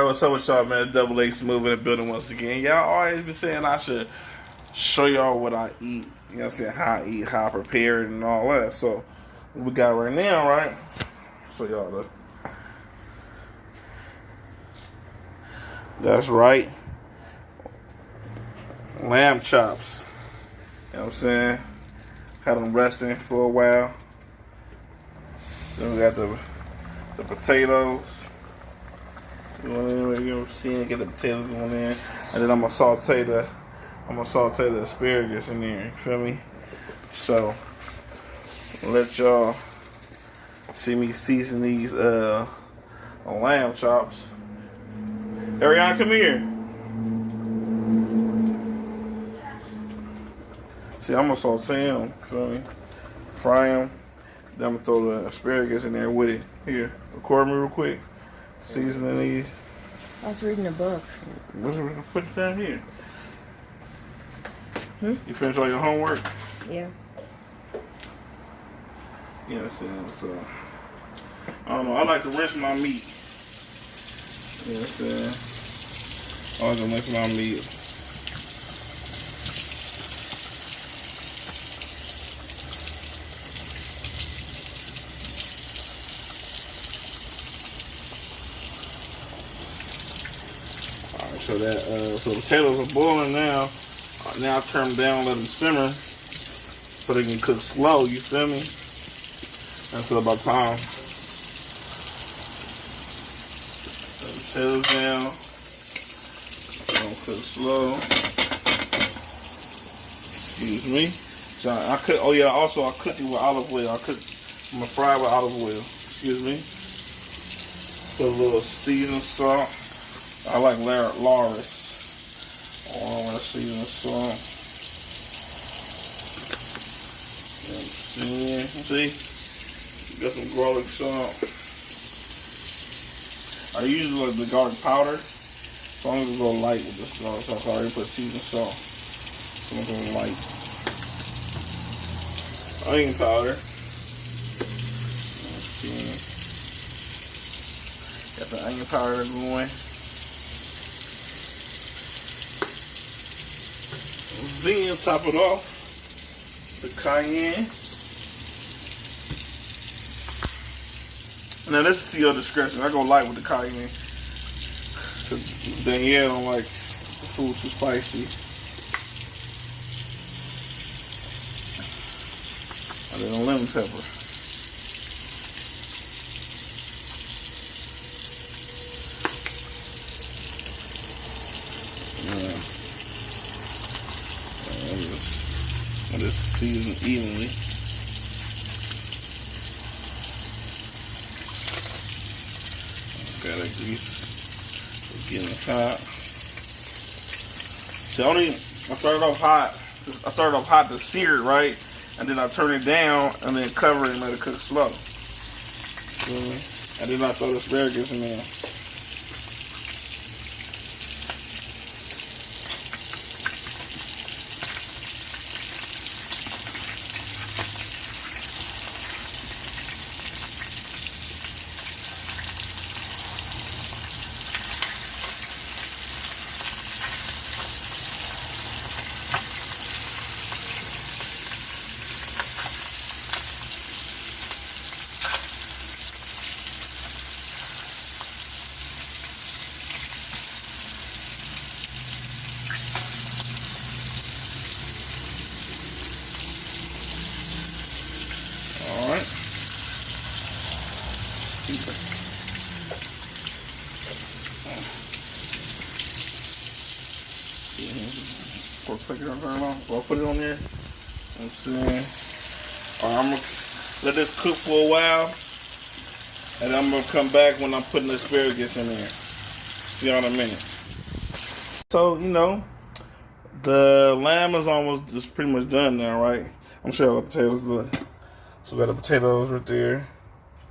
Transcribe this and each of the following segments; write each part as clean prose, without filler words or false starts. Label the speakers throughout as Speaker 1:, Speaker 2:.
Speaker 1: what's up with y'all, man? Double X moving and building once again. Y'all always been saying I should show y'all what I eat. You know what I'm saying? How I eat, how I prepare it, and all that. So, what we got right now, right? So, y'all, look. That's right. Lamb chops. You know what I'm saying? Had them resting for a while. Then we got the potatoes. You know what I'm saying? Get the potatoes going in. And then I'm gonna saute the asparagus in there. You feel me? So let y'all see me season these lamb chops. Ariana, come here. See, I'm gonna saute them. Feel me? Fry them. Then I'm gonna throw the asparagus in there with it. Here, record me real quick. Seasoning these.
Speaker 2: I was reading a book.
Speaker 1: Put it down here.
Speaker 2: Hmm?
Speaker 1: You finished all your homework?
Speaker 2: Yeah.
Speaker 1: Yeah, so I don't know. I like to rinse my meat. You know what I'm saying? I like to rinse my meat. So so the potatoes are boiling now. Now I turn them down, let them simmer, so they can cook slow. You feel me? Until about time. So the potatoes down. They're gonna cook slow. Excuse me. So I cook. Oh yeah. Also, I cook it with olive oil. I'm gonna fry it with olive oil. Excuse me. Put a little seasoned salt. I like Lawry's. Oh, I want to season salt. See? Got some garlic salt. I usually like the garlic powder. So I'm going to go light with this garlic salt. I already put seasoned salt. So I'm going to go light. Onion powder. Got the onion powder going. Then top it off, the cayenne. Now this is to your discretion. I go light with the cayenne. Cause Danielle don't like the food too spicy. And then a lemon pepper. And just season evenly. Got that grease getting hot. See, I started off hot. I started off hot to sear it, right? And then I turn it down and then cover it and let it cook slow. And then I throw the asparagus in there. Alright. I'll put it on there. I'm saying. Alright, I'm gonna let this cook for a while. And I'm gonna come back when I'm putting the asparagus in there. See y'all in a minute. So, you know, the lamb is almost just pretty much done now, right? I'm sure the potatoes look. So we got the potatoes right there.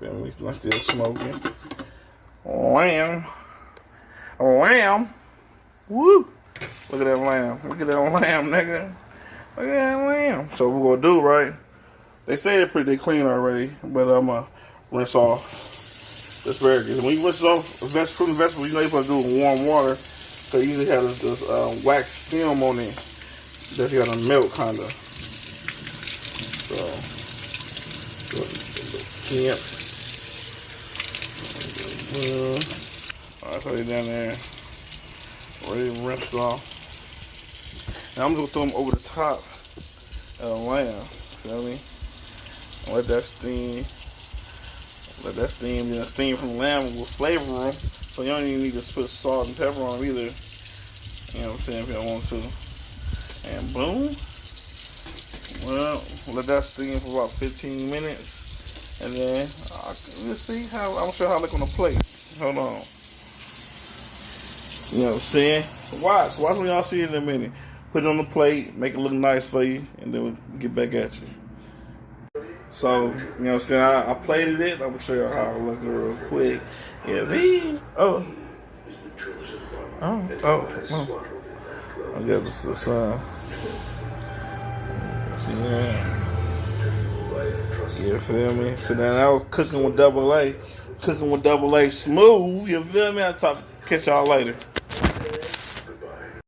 Speaker 1: I'm still smoking. Lamb. Woo! Look at that lamb. Look at that lamb, nigga. Look at that lamb. So what we're gonna do, right? They say they clean already, but I'm gonna rinse off the asparagus. When you rinse it off from the vegetables, you know you're supposed to do it in warm water. Because it usually has this wax film on it that you gotta melt, kind of. So, camp. Alright, so they're down there. Ready to rinse off. Now I'm just gonna throw them over the top of the lamb. Feel me? Let that steam. Let that steam, then steam from the lamb will flavor them. So you don't even need to put salt and pepper on them either. You know what I'm saying, if you don't want to. And boom. Well, let that steam for about 15 minutes. And then, let's see how, I'm sure how I look on the plate. Hold on. You know what I'm saying? Watch when y'all see it in a minute. Put it on the plate, make it look nice for you, and then we'll get back at you. So, you know what I'm saying? I plated it. I'm gonna show you how it looks real quick. Yeah, I guess it's you feel me? So then I was cooking with double A smooth. You feel me? Catch y'all later.